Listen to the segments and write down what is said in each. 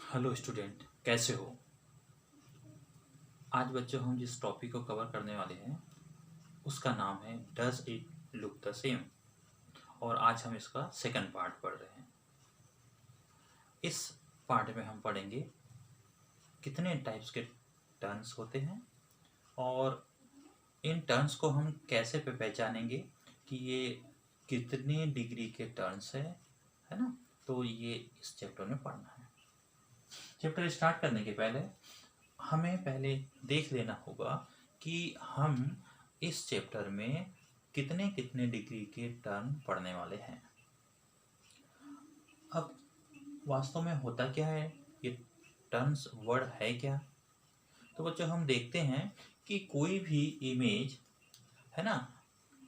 Hello student, कैसे हो? आज बच्चों हम जिस टॉपिक को कवर करने वाले हैं उसका नाम है does it look the same. और आज हम इसका सेकंड पार्ट पढ़ रहे हैं। इस पार्ट में हम पढ़ेंगे कितने टाइप्स के टर्न्स होते हैं और इन टर्न्स को हम कैसे पहचानेंगे कि ये कितने डिग्री के टर्न्स है ना। तो ये इस चैप्टर में पढ़ना है। चैप्टर स्टार्ट करने के पहले हमें पहले देख लेना होगा कि हम इस चैप्टर में कितने कितने डिग्री के टर्म पढ़ने वाले हैं। अब वास्तव में होता क्या है, ये टर्म्स वर्ड है क्या? तो बच्चों हम देखते हैं कि कोई भी इमेज है ना,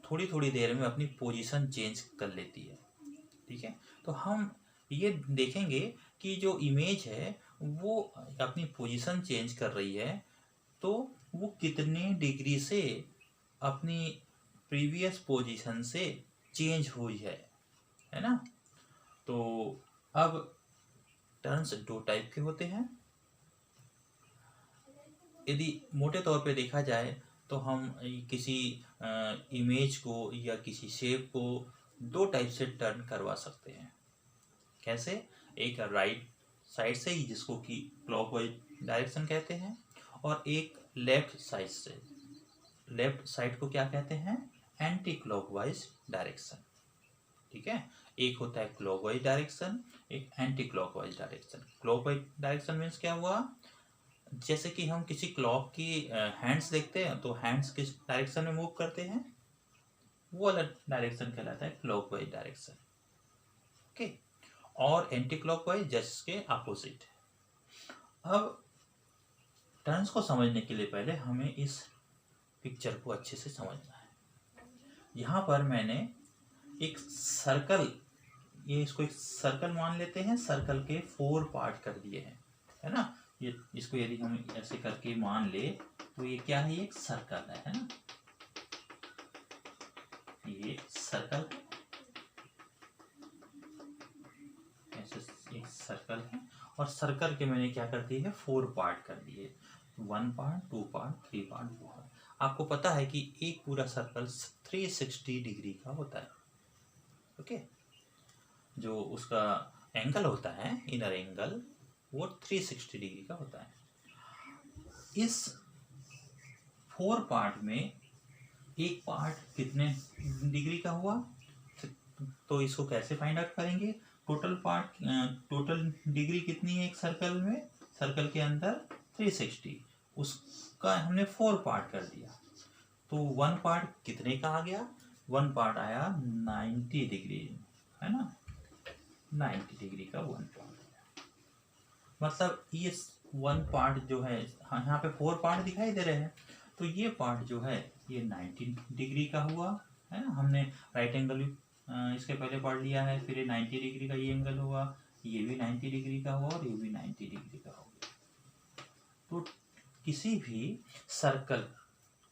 थोड़ी थोड़ी देर में अपनी पोजीशन चेंज कर लेती है। ठीक है, तो हम ये देखेंगे कि जो इमेज है वो अपनी पोजीशन चेंज कर रही है, तो वो कितने डिग्री से अपनी प्रीवियस पोजीशन से चेंज हुई है ना। तो अब टर्न्स दो टाइप के होते हैं। यदि मोटे तौर पे देखा जाए तो हम किसी इमेज को या किसी शेप को दो टाइप से टर्न करवा सकते हैं। कैसे? एक राइट साइड से ही, जिसको कि क्लॉकवाइज डायरेक्शन कहते हैं, और एक लेफ्ट साइड से। लेफ्ट साइड को क्या कहते हैं? Anti clockwise direction. ठीक है, एक होता है क्लॉकवाइज डायरेक्शन, एक anti clockwise direction. Clockwise direction means क्या हुआ? जैसे कि हम किसी क्लॉक की हैंड्स देखते हैं तो हैंड्स किस डायरेक्शन में मूव करते हैं, वो अलग डायरेक्शन कहलाता है क्लॉकवाइज डायरेक्शन। ओके, और एंटी क्लॉकवाइज जिसके अपोजिट। अब टर्न्स को समझने के लिए पहले हमें इस पिक्चर को अच्छे से समझना है। यहाँ पर मैंने एक सर्कल, ये इसको एक सर्कल मान लेते हैं, सर्कल के 4 पार्ट कर दिए हैं, है ना। ये इसको यदि हम ऐसे करके मान ले तो ये क्या है? ये एक सर्कल है ना। ये सर्कल है, ऐसे एक सर्कल है, और सर्कल के मैंने क्या कर दिए है? 4 पार्ट कर दिए। 1 पार्ट, 2 पार्ट, 3 पार्ट, 4 पार्ट। आपको पता है कि एक पूरा सर्कल 360 डिग्री का होता है। ओके, जो उसका एंगल होता है, इनर एंगल, वो 360 डिग्री का होता है। इस 4 पार्ट में एक पार्ट कितने डिग्री का हुआ? तो इसको कैसे फाइंड आउट करेंगे? टोटल पार्ट, टोटल डिग्री कितनी है एक सर्कल में? सर्कल के अंदर 360, उसका हमने 4 पार्ट कर दिया, तो 1 पार्ट कितने का आ गया? 1 पार्ट आया 90 डिग्री, है ना। 90 डिग्री का 1 पार्ट, मतलब ये 1 पार्ट जो है, हाँ यहाँ पे 4 पार्ट दिखाई दे रहे हैं, तो ये पार्ट जो है ये 90 डिग्री का हुआ, है ना। हमने राइट एंगल इसके पहले पढ़ लिया है, फिर ये 90 डिग्री का ये एंगल हुआ, ये भी 90 डिग्री का हुआ, और ये भी 90 डिग्री का हो गया। तो किसी भी सर्कल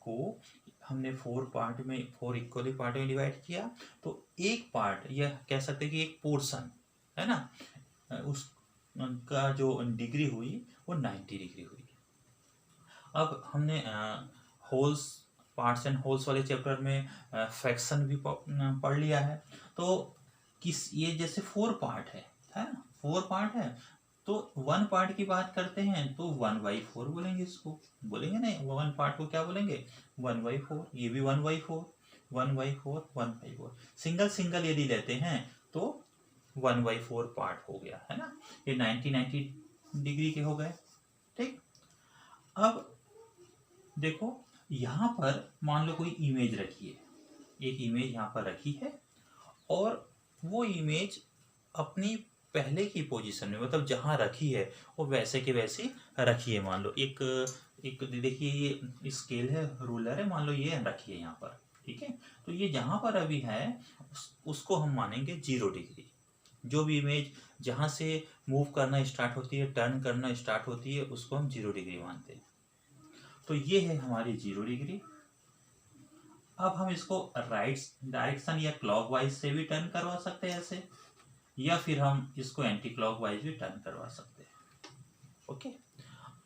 को हमने 4 पार्ट में, 4 इक्वली पार्ट में डिवाइड किया, तो एक पार्ट, यह कह सकते हैं कि एक पोर्शन, है ना, उसका जो डिग्री हुई वो 90 डिग्री हुई। अब हमने होल्स, पार्ट्स एंड होल्स वाले चैप्टर में फ्रैक्शन भी पढ़ लिया है। तो किस, ये जैसे 4 पार्ट है ना, 4 पार्ट है, तो 1 पार्ट की बात करते हैं तो 1/4 बोलेंगे इसको, बोलेंगे नहीं, 1 पार्ट को क्या बोलेंगे? 1/4। ये भी 1/4, 1/4, 1/4। सिंगल सिंगल यदि लेते हैं तो 1/4 पार्ट हो गया, है ना। ये 90 डिग्री के हो गए। ठीक, अब देखो यहाँ पर मान लो कोई इमेज रखी है, एक इमेज यहाँ पर रखी है, और वो इमेज अपनी पहले की पोजीशन में, मतलब जहाँ रखी है वो वैसे के वैसे रखी है। मान लो एक एक देखिए, ये स्केल है, रूलर है, मान लो ये रखी है यहाँ पर। ठीक है, तो ये जहाँ पर अभी है उसको हम मानेंगे 0 डिग्री। जो भी इमेज जहाँ से मूव करना स्टार्ट होती है, टर्न करना स्टार्ट होती है, उसको हम 0 डिग्री मानते हैं। तो ये है हमारी 0 डिग्री। अब हम इसको राइट डायरेक्शन या क्लॉकवाइज से भी टर्न करवा सकते हैं ऐसे, या फिर हम इसको एंटी क्लॉकवाइज भी टर्न करवा सकते हैं। ओके।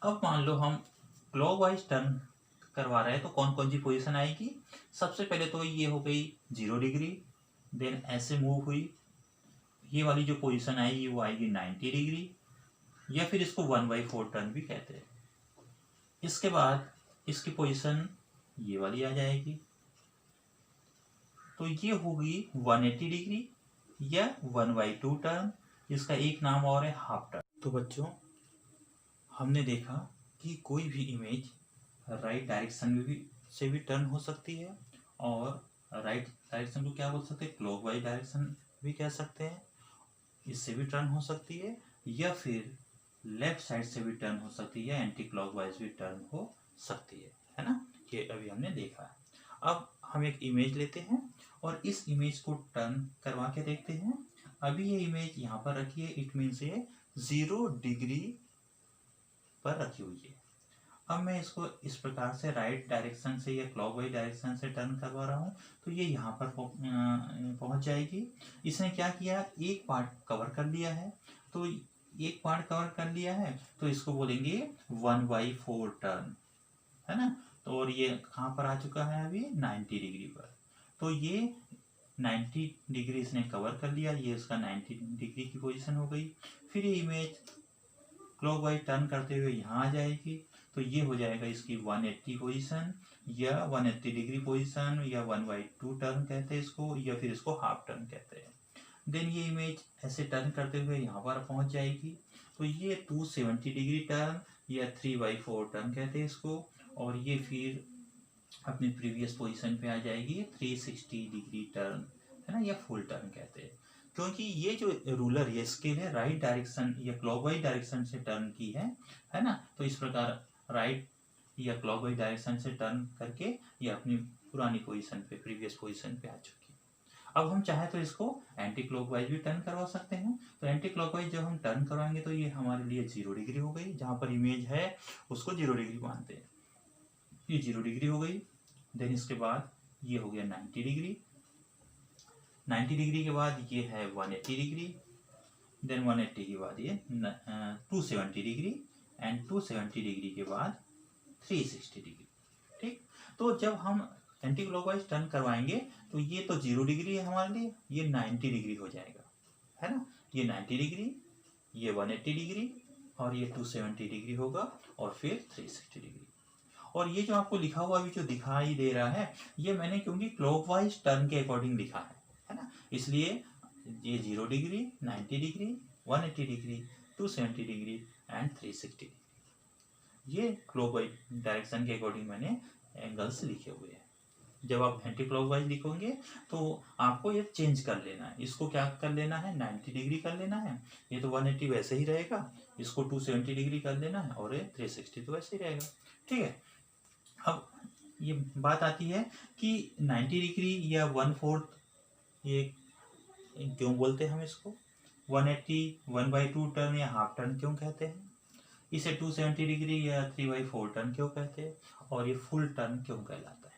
अब मान लो हम क्लॉकवाइज टर्न करवा रहे हैं तो कौन कौन सी पोजीशन आएगी। सबसे पहले तो ये हो गई 0 डिग्री, देन ऐसे मूव हुई, ये वाली जो पोजीशन आएगी वो आएगी 90 डिग्री, या फिर इसको 1/4 टर्न भी कहते हैं। इसके बाद इसकी पोजीशन ये वाली आ जाएगी, तो ये होगी 180 डिग्री या 1/2 टर्न। इसका एक नाम और है हाफ टर्न। तो बच्चों, हमने देखा कि कोई भी इमेज राइट डायरेक्शन में भी से भी टर्न हो सकती है, और राइट डायरेक्शन को क्या बोल सकते हैं, क्लॉकवाइज डायरेक्शन भी कह सकते हैं, इससे भी टर्न हो सकती है, या फिर लेफ्ट साइड से भी टर्न हो सकती है, एंटी क्लॉकवाइज भी टर्न हो सकती है ना। ये अभी हमने देखा है। अब हम एक इमेज लेते हैं और इस इमेज को टर्न करवा के देखते हैं। अभी ये इमेज यहाँ पर रखी है, इट मीन्स ये 0 डिग्री पर रखी हुई है। अब मैं इसको इस प्रकार से राइट डायरेक्शन से या क्लॉकवाइज डायरेक्शन से टर्न करवा रहा हूँ, तो ये यहाँ पर पहुँच जाएगी। इसने क्या किया, एक पार्ट कवर कर लिया है, तो एक पार्ट कवर कर लिया है तो इसको बोलेंगे 1/4 टर्न, है ना। तो और ये कहाँ पर आ चुका है अभी, 90 डिग्री पर। तो ये 90 डिग्री इसने कवर कर लिया, ये इसका 90 डिग्री की पोजीशन हो गई। फिर ये इमेज क्लॉकवाइज टर्न करते हुए यहाँ आ जाएगी, तो ये हो जाएगा इसकी 180 पोजीशन या 180 डिग्री पोजीशन, या 1/2 टर्न कहते हैं इसको, या फिर इसको हाफ टर्न कहते हैं। देन ये इमेज ऐसे टर्न करते हुए यहाँ पर पहुँच जाएगी, तो ये 270 डिग्री टर्न या 3/4 टर्न कहते हैं इसको, और ये फिर अपनी प्रीवियस पोजीशन पे आ जाएगी, 360 डिग्री टर्न, है ना, या फुल टर्न कहते हैं। क्योंकि ये जो रूलर ये स्केल है राइट डायरेक्शन या क्लॉकवाइज डायरेक्शन से टर्न की है ना, तो इस प्रकार राइट या क्लॉकवाइज डायरेक्शन से टर्न करके ये अपनी पुरानी पोजीशन पे, प्रीवियस पोजीशन पे आ चुकी है। अब हम चाहे तो इसको एंटी क्लॉकवाइज भी टर्न करवा सकते हैं। तो एंटी क्लॉकवाइज जब हम टर्न करवाएंगे तो ये हमारे लिए 0 डिग्री हो गई, जहाँ पर इमेज है उसको 0 डिग्री मानते हैं, ये 0 डिग्री हो गई। देन इसके बाद ये हो गया 90 डिग्री, 90 डिग्री के बाद ये है 180 डिग्री, देन 180 के बाद ये 270 डिग्री, एंड 270 डिग्री के बाद 360 डिग्री। ठीक, तो जब हम एंटी क्लॉकवाइज टर्न करवाएंगे तो ये तो 0 डिग्री है हमारे लिए, ये 90 डिग्री हो जाएगा, है ना। ये 90 डिग्री, ये 180 डिग्री, और ये 270 डिग्री होगा, और फिर 360 डिग्री। और ये जो आपको लिखा हुआ अभी जो दिखाई दे रहा है, ये मैंने क्योंकि क्लॉकवाइज टर्न के अकॉर्डिंग लिखा है ना, इसलिए ये 0 degree, 90 degree, 180 degree, 270 degree and 360 degree, ये क्लॉकवाइज डायरेक्शन के अकॉर्डिंग मैंने एंगल्स लिखे हुए हैं। जब आप एंटी क्लॉकवाइज लिखोगे तो आपको ये चेंज कर लेना है, इसको क्या कर लेना है, 90 डिग्री कर लेना है, ये तो 180 वैसे ही रहेगा, इसको 270 डिग्री कर लेना है, और ये 360 तो वैसे ही रहेगा। ठीक है, अब ये बात आती है कि 90 डिग्री या 1/4 ये क्यों बोलते हैं हम इसको, 180 1/2 टर्न या हाफ टर्न क्यों कहते हैं, इसे 270 डिग्री या 3/4 टर्न क्यों कहते हैं, और ये फुल टर्न क्यों कहलाता है।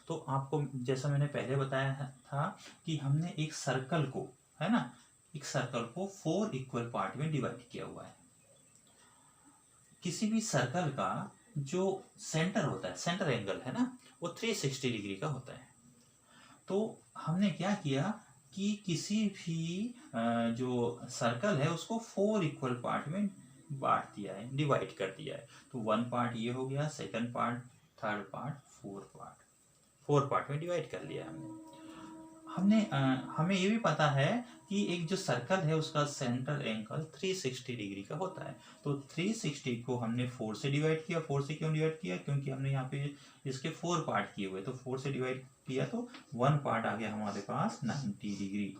तो आपको जैसा मैंने पहले बताया था कि हमने एक सर्कल को, है ना, एक सर्कल को 4 इक्वल पार्ट में डिवाइड किया हुआ है। किसी भी सर्कल का जो सेंटर होता है, सेंटर एंगल है ना, वो 360 डिग्री का होता है। तो हमने क्या किया कि किसी भी जो सर्कल है उसको 4 इक्वल पार्ट में बांट दिया है, डिवाइड कर दिया है। तो 1 पार्ट ये हो गया, second part, third part, 4 part में डिवाइड कर लिया हमने हमें ये भी पता है कि एक जो सर्कल है उसका सेंटर एंगल 360 डिग्री का होता है। तो 360 को हमने 4 से डिवाइड किया। 4 से क्यों डिवाइड किया, क्योंकि हमने यहाँ पे इसके 4 पार्ट किए हुए, तो 4 से डिवाइड किया तो 1 पार्ट आ गया हमारे पास 90 डिग्री।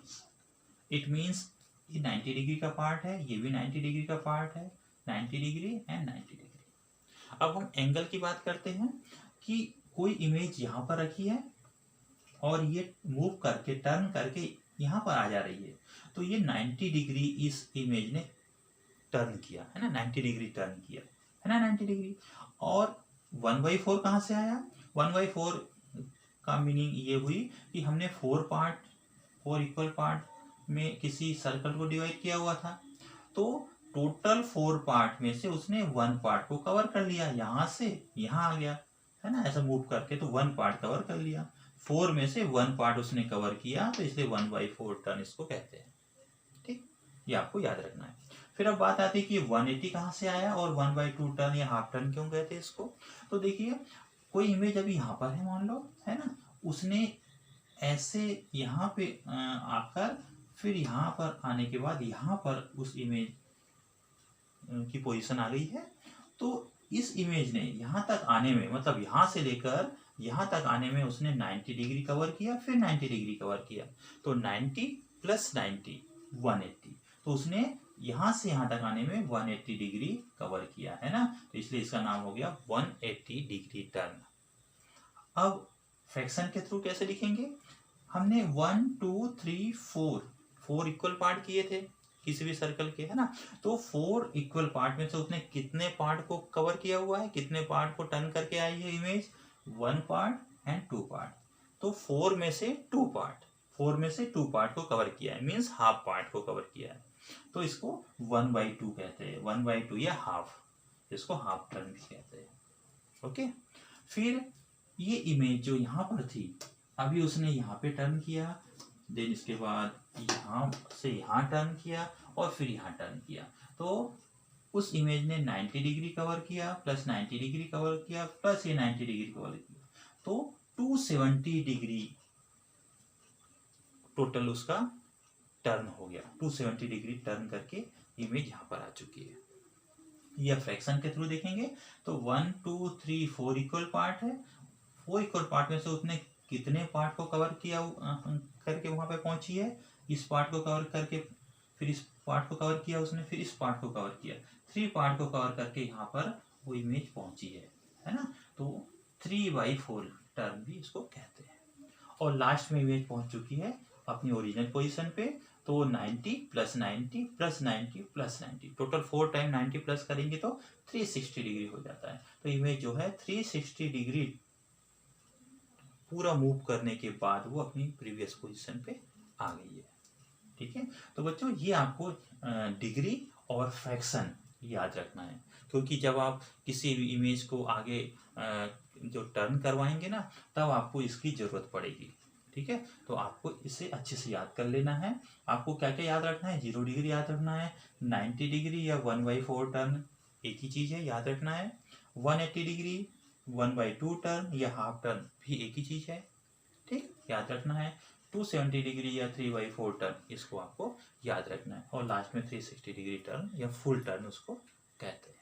इट मीन्स ये 90 डिग्री का पार्ट है, ये भी 90 डिग्री का पार्ट है, 90 डिग्री एंड 90 डिग्री। अब हम एंगल की बात करते हैं कि कोई इमेज यहाँ पर रखी है और ये मूव करके, टर्न करके यहाँ पर आ जा रही है, तो ये 90 डिग्री इस इमेज ने टर्न किया, है ना, 90 डिग्री टर्न किया, है ना, 90 डिग्री। और 1/4 कहाँ से आया, 1/4 का मीनिंग ये हुई कि हमने 4 इक्वल पार्ट में किसी सर्कल को डिवाइड किया हुआ था, तो टोटल 4 पार्ट में से उसने 1 पार्ट को कवर कर लिया, यहाँ से यहाँ आ गया है ना, ऐसा मूव करके तो 1 पार्ट कवर कर लिया। 4 में से 1 पार्ट उसने कवर किया, तो इसलिए 1/4 टर्न इसको कहते हैं। ठीक, ये आपको याद रखना है। फिर अब बात आती है कि 180 कहाँ से आया और 1/2 टर्न या हाफ टर्न क्यों कहते हैं इसको। तो देखिए, कोई इमेज अभी यहाँ पर है मान लो, है ना, उसने ऐसे यहाँ पे आकर फिर यहाँ पर आने के बाद यहाँ पर उस इमेज की पोजीशन आ गई है, तो इस इमेज ने यहाँ तक आने में, मतलब यहाँ से लेकर यहाँ तक आने में उसने 90 डिग्री कवर किया, फिर 90 डिग्री कवर किया, तो 90 + 90 180, तो उसने यहाँ से यहाँ तक आने में 180 डिग्री कवर किया है ना, तो इसलिए इसका नाम हो गया 180 डिग्री टर्न। अब फ्रैक्शन के थ्रू कैसे लिखेंगे, हमने 1 2 3 4 इक्वल पार्ट किए थे किसी भी सर्कल के, है ना, तो 4 इक्वल पार्ट में से उसने कितने पार्ट को कवर किया हुआ है, कितने पार्ट को टर्न करके आई है इमेज, 1 पार्ट एंड 2 पार्ट, तो 4 में से 2 पार्ट को कवर किया है, मीन्स हाफ पार्ट को कवर किया है, तो इसको 1/2 कहते हैं, 1/2 या हाफ, इसको हाफ टर्न भी कहते हैं। ओके, फिर ये इमेज जो यहाँ पर थी, अभी उसने यहाँ पे टर्न किया, देन इसके बाद यहाँ से यहाँ टर्न किया और फिर यहाँ टर्न किया, तो उस इमेज ने 90 डिग्री कवर किया, प्लस 90 डिग्री कवर किया, प्लस ये 90 डिग्री कवर किया, तो 270 डिग्री टोटल उसका टर्न हो गया। 270 डिग्री टर्न करके इमेज यहाँ पर आ चुकी है। यह फ्रैक्शन के थ्रू देखेंगे तो 1 2 3 4 इक्वल पार्ट है, 4 इक्वल पार्ट में से उसने कितने पार्ट को कवर किया करके वहां पे पहुंची है, इस पार्ट को कवर करके फिर इस पार्ट को कवर किया उसने, फिर इस पार्ट को कवर किया, 3 पार्ट को कवर करके यहाँ पर वो इमेज पहुंची है ना, तो 3/4 टर्न भी इसको कहते हैं। और लास्ट में इमेज पहुंच चुकी है अपनी ओरिजिनल पोजीशन पे, तो 90 + 90 + 90 + 90, टोटल 4 टाइम 90 प्लस करेंगे तो 360 डिग्री हो जाता है। तो इमेज जो है 360 डिग्री पूरा मूव करने के बाद वो अपनी प्रीवियस पोजीशन पे आ गई है। ठीक है, तो बच्चों ये आपको डिग्री और फ्रैक्शन याद रखना है, क्योंकि जब आप किसी भी इमेज को आगे जो टर्न करवाएंगे ना, तब आपको इसकी जरूरत पड़ेगी। ठीक है, तो आपको इसे अच्छे से याद कर लेना है। आपको क्या क्या याद रखना है, 0 डिग्री याद रखना है, 90 डिग्री या 1/4 टर्न एक ही चीज है, याद रखना है, 180 डिग्री 1/2 टर्न या हाफ टर्न भी एक ही चीज है। ठीक, याद रखना है, 270 डिग्री या 3/4 टर्न इसको आपको याद रखना है, और लास्ट में 360 डिग्री टर्न या फुल टर्न उसको कहते हैं।